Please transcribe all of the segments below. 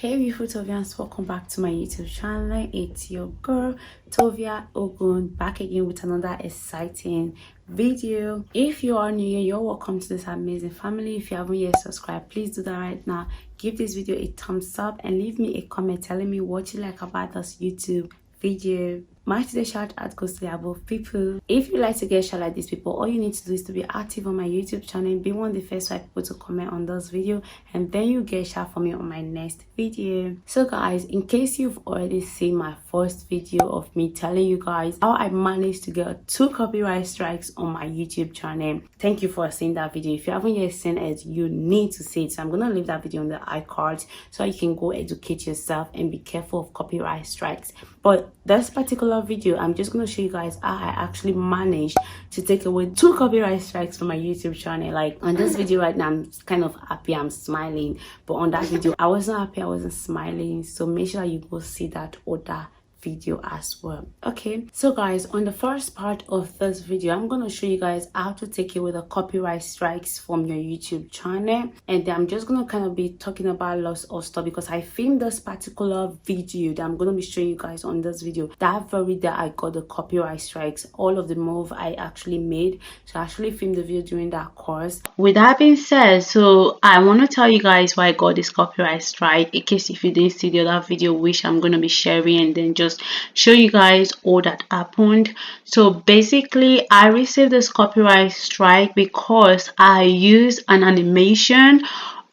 Hey beautiful Tovians, welcome back to my YouTube channel. It's your girl Tovia Ogun back again with another exciting video. If you are new here, you're welcome to this amazing family. If you haven't yet subscribed, please do that right now. Give this video a thumbs up and leave me a comment telling me what you like about this YouTube video. My today's shout out goes to the above people. If you like to get shout like these people, all you need to do is to be active on my YouTube channel, be one of the first 5 people to comment on this video, and then you get shout for me on my next video. So guys, in case you've already seen my first video of me telling you guys how I managed to get 2 copyright strikes on my YouTube channel, thank you for seeing that video. If you haven't yet seen it, you need to see it. So I'm gonna leave that video on the iCard so you can go educate yourself and be careful of copyright strikes. But this particular video, I'm just going to show you guys how I actually managed to take away 2 copyright strikes from my YouTube channel. Like on this video right now, I'm kind of happy, I'm smiling, but on that video I wasn't happy, I wasn't smiling. So make sure you go see that other video as well. Okay, so guys, on the first part of this video, I'm going to show you guys how to take away the copyright strikes from your YouTube channel, and then I'm just going to kind of be talking about lots of stuff because I filmed this particular video that I'm going to be showing you guys on this video. That very day I got the copyright strikes, all of the move I actually made. So I actually filmed the video during that course. With that being said, so I want to tell you guys why I got this copyright strike, in case if you didn't see the other video which I'm going to be sharing, and then just show you guys all that happened. So basically I received this copyright strike because I used an animation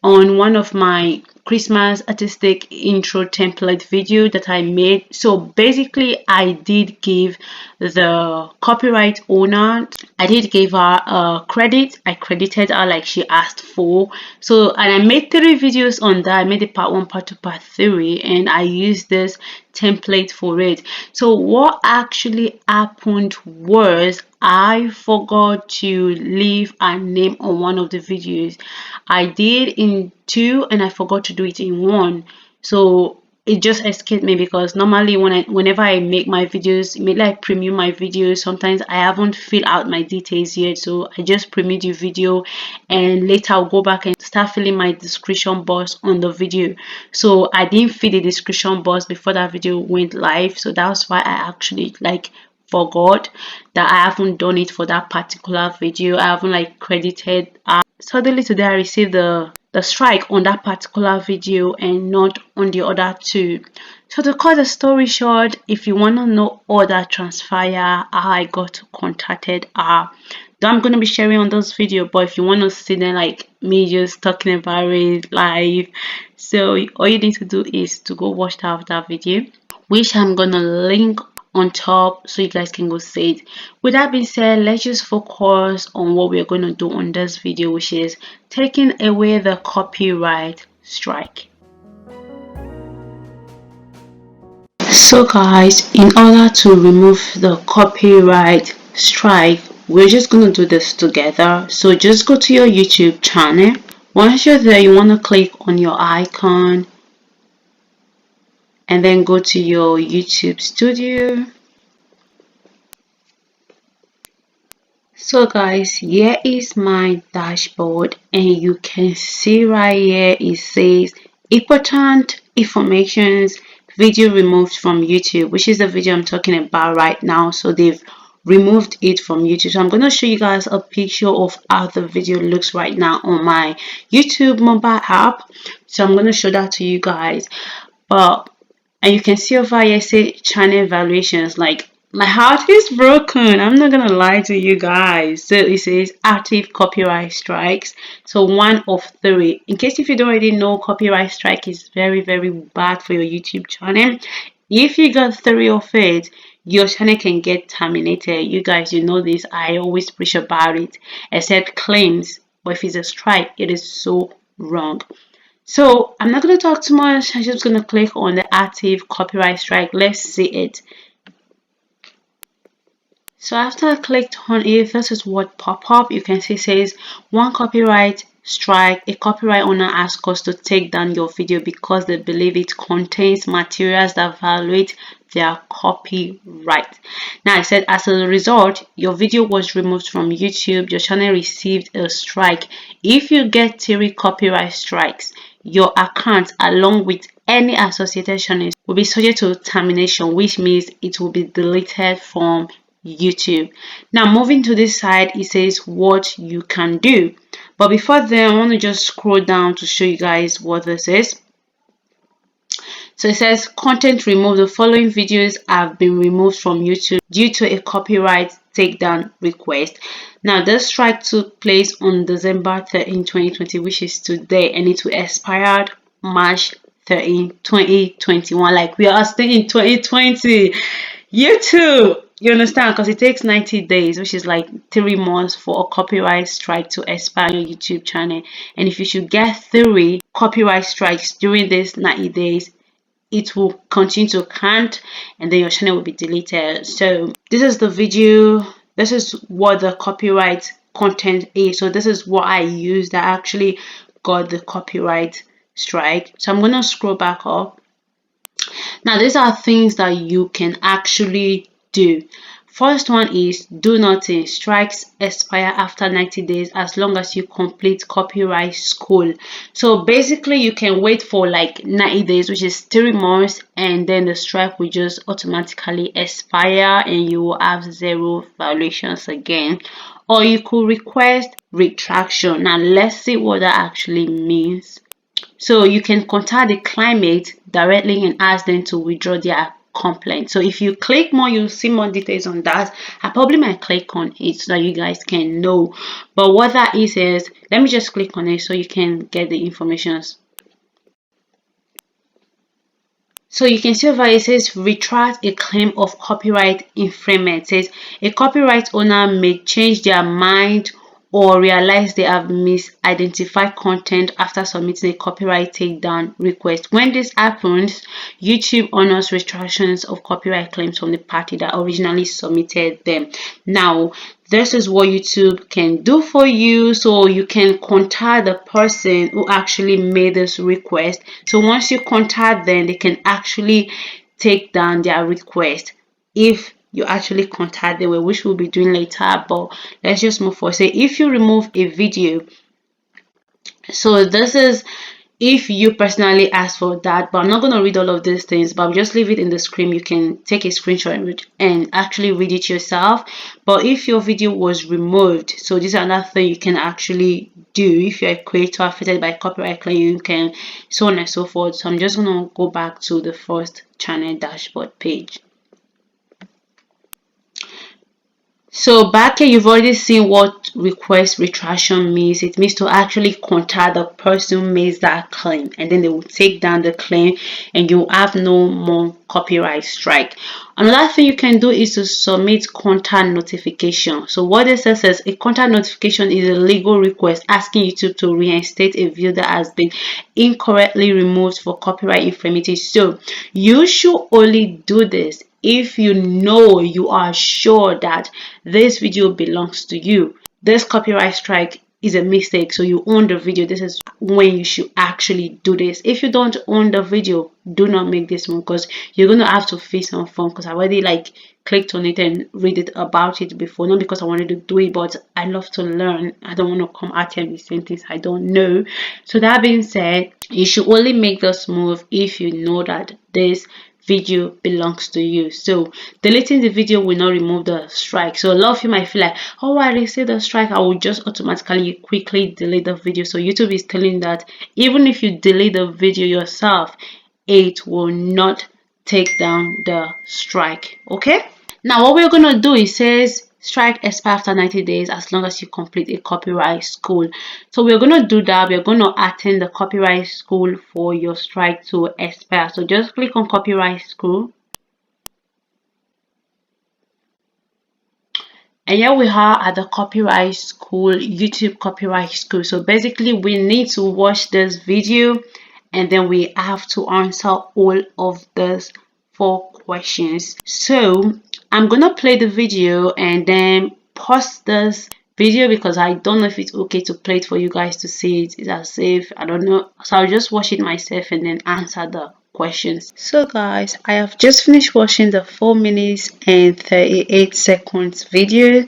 on one of my Christmas artistic intro template video that I made. So basically I did give the copyright owner, I did give her credit. I credited her like she asked for. So, and I made 3 videos on that. I made the part 1, part 2, part 3, and I used this template for it. So what actually happened was I forgot to leave a name on one of the videos. I did in 2 and I forgot to do it in 1. So it just escaped me because normally whenever I make my videos, maybe I preview my videos, sometimes I haven't filled out my details yet. So I just preview the video and later I'll go back and start filling my description box on the video. So I didn't fill the description box before that video went live. So that's why I actually forgot that I haven't done it for that particular video. I haven't credited. Suddenly today I received the strike on that particular video and not on the other 2. So to cut the story short, if you want to know all that transpire, how I got contacted, that I'm going to be sharing on this video. But if you want to see them me just talking about it live, so all you need to do is to go watch that video, which I'm going to link on top so you guys can go see it. With that being said, let's just focus on what we're going to do on this video, which is taking away the copyright strike. So guys, in order to remove the copyright strike, we're just going to do this together. So just go to your YouTube channel. Once you're there, you want to click on your icon and then go to your YouTube studio. So guys, here is my dashboard and you can see right here it says important informations, video removed from YouTube, which is the video I'm talking about right now. So they've removed it from YouTube. So I'm going to show you guys a picture of how the video looks right now on my YouTube mobile app. So I'm going to show that to you guys. And you can see over here say channel evaluations. My heart is broken, I'm not gonna lie to you guys. So it says active copyright strikes. So 1 of 3. In case if you don't already know, copyright strike is very bad for your YouTube channel. If you got 3 of it, your channel can get terminated. You guys, you know this, I always preach about it, except claims. But if it's a strike, it is so wrong. So I'm not going to talk too much. I'm just going to click on the active copyright strike. Let's see it. So after I clicked on it, this is what pop up. You can see it says 1 copyright strike. A copyright owner asks us to take down your video because they believe it contains materials that violate their copyright. Now I said, as a result, your video was removed from YouTube. Your channel received a strike. If you get 3 copyright strikes, your account along with any associated channel will be subject to termination, which means it will be deleted from YouTube. Now moving to this side, it says what you can do. But before then, I want to just scroll down to show you guys what this is. So it says content removed. The following videos have been removed from YouTube due to a copyright takedown request. Now this strike took place on December 13, 2020, which is today, and it will expire March 13, 2021. Like we are still in 2020. YouTube, you understand? Because it takes 90 days, which is like 3 months for a copyright strike to expire your YouTube channel. And if you should get 3 copyright strikes during this 90 days, it will continue to count and then your channel will be deleted. So this is the video. This is what the copyright content is. So this is what I used that actually got the copyright strike. So I'm gonna scroll back up. Now these are things that you can actually do. First one is do nothing. Strikes expire after 90 days as long as you complete copyright school. So basically you can wait for like 90 days, which is 3 months, and then the strike will just automatically expire and you will have 0 violations again. Or you could request retraction. Now let's see what that actually means. So you can contact the claimant directly and ask them to withdraw their complaint. So if you click more, you'll see more details on that. I probably might click on it so that you guys can know. But what that is let me just click on it so you can get the information. So you can see over it says retract a claim of copyright infringement. It says a copyright owner may change their mind or realize they have misidentified content after submitting a copyright takedown request. When this happens, YouTube honors retractions of copyright claims from the party that originally submitted them. Now, this is what YouTube can do for you. So you can contact the person who actually made this request. So once you contact them, they can actually take down their request if you actually contact them, which we'll be doing later. But let's just move forward. Say if you remove a video, so this is if you personally ask for that, but I'm not going to read all of these things, but I'll just leave it in the screen. You can take a screenshot and actually read it yourself. But if your video was removed, so this is another thing you can actually do. If you're a creator affected by copyright claim, you can so on and so forth. So I'm just going to go back to the first channel dashboard page. So back here, you've already seen what request retraction means. It means to actually contact the person who makes that claim, and then they will take down the claim and you have no more copyright strike. Another thing you can do is to submit contact notification. So what this says is a contact notification is a legal request asking YouTube to reinstate a video that has been incorrectly removed for copyright infringement. So you should only do this if you know, you are sure that this video belongs to you. This copyright strike is a mistake, so you own the video. This is when you should actually do this. If you don't own the video, do not make this one, because you're going to have to face some fun, because I already clicked on it and read it about it before, not because I wanted to do it, but I love to learn. I don't want to come at you and be saying things I don't know. So that being said, you should only make this move if you know that this video belongs to you. So deleting the video will not remove the strike. So a lot of you might feel like, oh, I received the strike, I will just automatically quickly delete the video. So YouTube is telling that even if you delete the video yourself, it will not take down the strike. Okay, now what we're gonna do, it says strike expire after 90 days as long as you complete a copyright school. So we're going to do that. We're going to attend the copyright school for your strike to expire. So just click on copyright school. And here we are at the copyright school, YouTube copyright school. So basically we need to watch this video and then we have to answer all of these 4 questions. So I'm gonna play the video and then pause this video because I don't know if it's okay to play it for you guys to see it. It's as if I don't know, so I'll just watch it myself and then answer the questions. So guys, I have just finished watching the 4 minutes and 38 seconds video,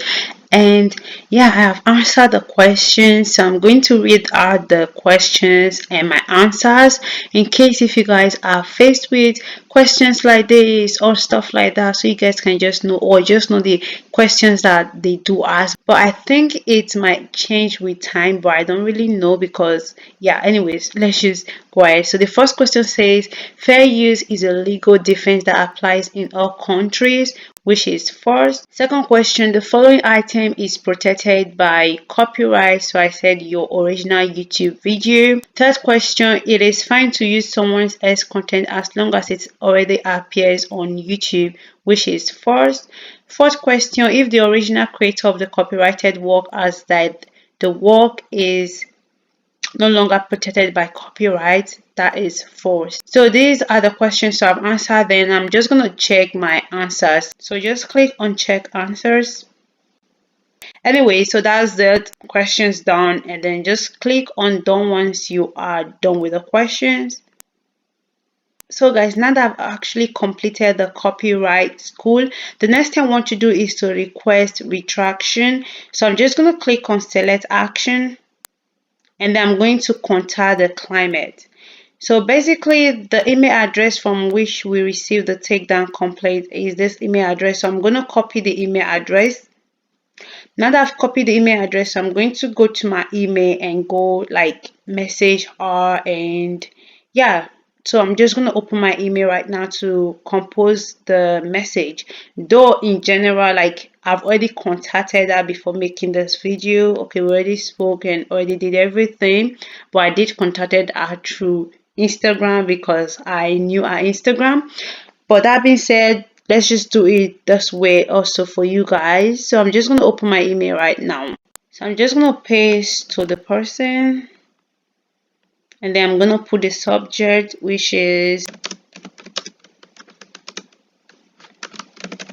And yeah, I have answered the questions, so I'm going to read out the questions and my answers in case if you guys are faced with questions like this or stuff like that, so you guys can just know, or just know the questions that they do ask. But I think it might change with time, but I don't really know because yeah, anyways, let's just go ahead. So the first question says fair use is a legal defense that applies in all countries, which is false. Second question, the following item is protected by copyright. So I said your original YouTube video. Third question, it is fine to use someone else's content as long as it already appears on YouTube, which is false. Fourth question, if the original creator of the copyrighted work has died, the work is no longer protected by copyright. That is false. So these are the questions I've answered. Then I'm just going to check my answers. So just click on check answers. Anyway, so that's the questions done, and then just click on done once you are done with the questions. So guys, now that I've actually completed the copyright school, the next thing I want to do is to request retraction. So I'm just going to click on select action, and then I'm going to contact the client. So basically the email address from which we received the takedown complaint is this email address. So I'm going to copy the email address. Now that I've copied the email address, I'm going to go to my email and go like message her, and yeah, so I'm just going to open my email right now to compose the message. Though in general, like I've already contacted her before making this video. Okay, we already spoke and already did everything, but I did contacted her through Instagram because I knew her Instagram. But that being said, let's just do it this way also for you guys. So I'm just going to open my email right now. So I'm just going to paste to the person, and then I'm going to put the subject, which is,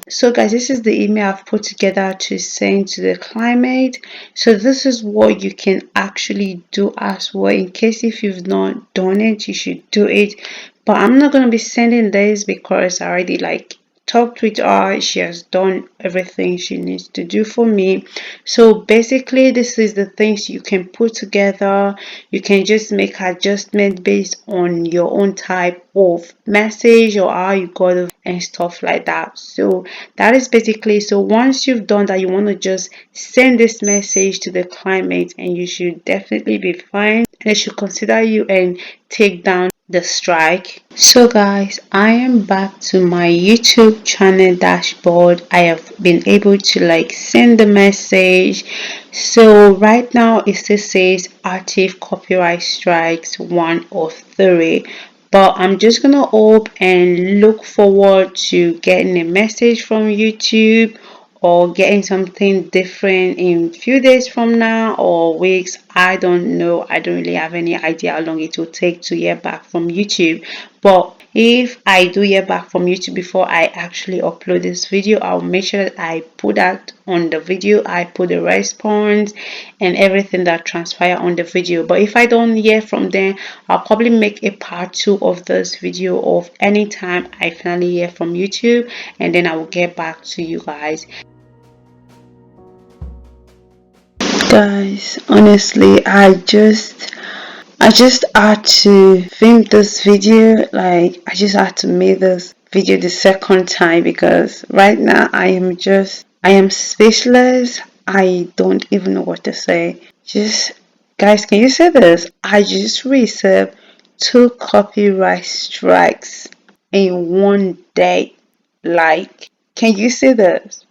so guys, this is the email I've put together to send to the client. So this is what you can actually do as well. In case if you've not done it, you should do it. But I'm not going to be sending this because I already like talked with her. She has done everything she needs to do for me. So basically this is the things you can put together. You can just make adjustment based on your own type of message or how you got it and stuff like that. So that is basically, so once you've done that, you want to just send this message to the client and you should definitely be fine. They should consider you and take down the strike. So guys, I am back to my YouTube channel dashboard. I have been able to like send the message. So right now it still says active copyright strikes 1 of 3, but I'm just gonna hope and look forward to getting a message from YouTube or getting something different in few days from now or weeks. I don't know. I don't really have any idea how long it will take to hear back from YouTube. But if I do hear back from YouTube before I actually upload this video, I'll make sure that I put that on the video. I put the response and everything that transpire on the video. But if I don't hear from them, I'll probably make a part 2 of this video of anytime I finally hear from YouTube, and then I will get back to you guys. Guys, honestly, I just had to film this video. Like I just had to make this video the second time because right now I am speechless. I don't even know what to say. Just guys, can you say this? I just received 2 copyright strikes in one day. Like, can you see this?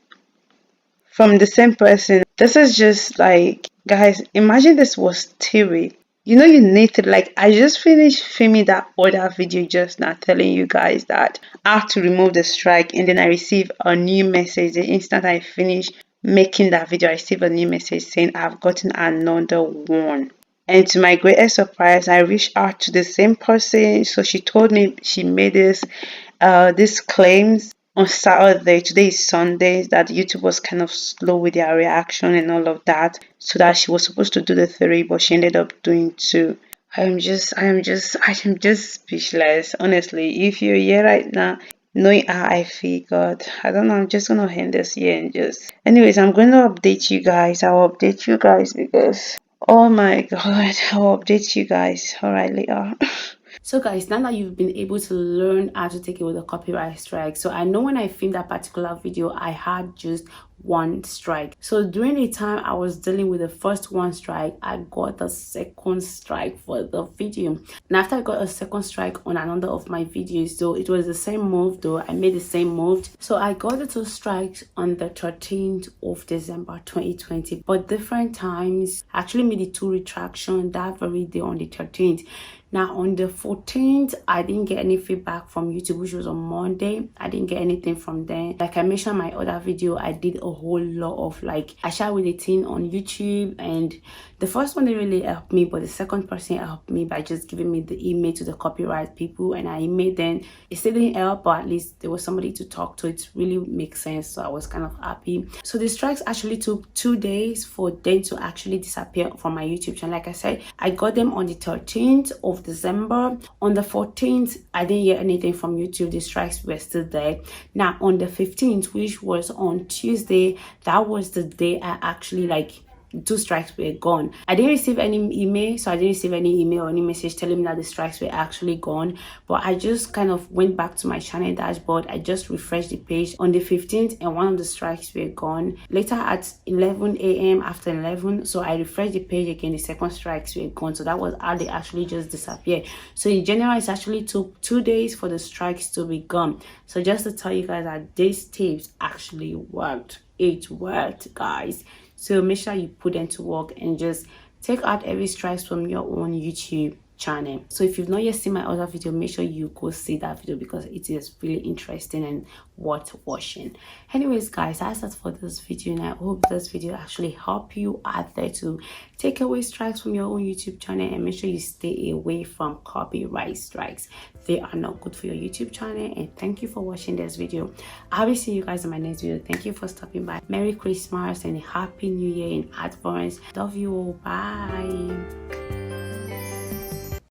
From the same person. This is just like, guys, imagine this was theory. You know, you need to like, I just finished filming that other video just now telling you guys that I have to remove the strike, and then I receive a new message the instant I finish making that video. I receive a new message saying I've gotten another one. And to my greatest surprise, I reached out to the same person. So she told me she made this claims on Saturday. Today is Sunday. That YouTube was kind of slow with their reaction and all of that. So that she was supposed to do the 3, but she ended up doing 2. I am just speechless. Honestly, if you're here right now, knowing how I feel. God, I don't know, I'm just gonna end this here and just anyways, I'm going to update you guys. I'll update you guys because oh my god, I'll update you guys. All right, later. So guys, now that you've been able to learn how to take it with a copyright strike, so I know when I filmed that particular video, I had just one strike. So during the time I was dealing with the first one strike, I got the second strike for the video. And after I got a second strike on another of my videos, though it was the same move, though I made the same move. So I got the 2 strikes on the 13th of December 2020, but different times. I actually made the 2 retraction that very day on the 13th. Now on the 14th, I didn't get any feedback from YouTube, which was on Monday. I didn't get anything from them. Like I mentioned in my other video, I did a whole lot of I shared with a team on YouTube, and the first one didn't really help me, but the second person helped me by just giving me the email to the copyright people, and I emailed them. It still didn't help, but at least there was somebody to talk to. It really makes sense, so I was kind of happy. So the strikes actually took 2 days for them to actually disappear from my YouTube channel. Like I said, I got them on the 13th of December. On the 14th, I didn't hear anything from YouTube. The strikes were still there. Now on the 15th, which was on Tuesday, that was the day I actually 2 strikes were gone. I didn't receive any email, so I didn't receive any email or any message telling me that the strikes were actually gone. But I just kind of went back to my channel dashboard. I just refreshed the page on the 15th, and one of the strikes were gone. Later at 11 a.m. after 11, so I refreshed the page again. The second strikes were gone. So that was how they actually just disappeared. So in general, it actually took 2 days for the strikes to be gone. So just to tell you guys that these tips actually worked. It worked, guys. So make sure you put them to work and just take out every strikes from your own YouTube channel. So if you've not yet seen my other video, make sure you go see that video because it is really interesting and worth watching. Anyways guys, that's it for this video, and I hope this video actually help you out there to take away strikes from your own YouTube channel, and make sure you stay away from copyright strikes. They are not good for your YouTube channel. And thank you for watching this video. I will see you guys in my next video. Thank you for stopping by. Merry Christmas and Happy New Year in advance. Love you all. Bye.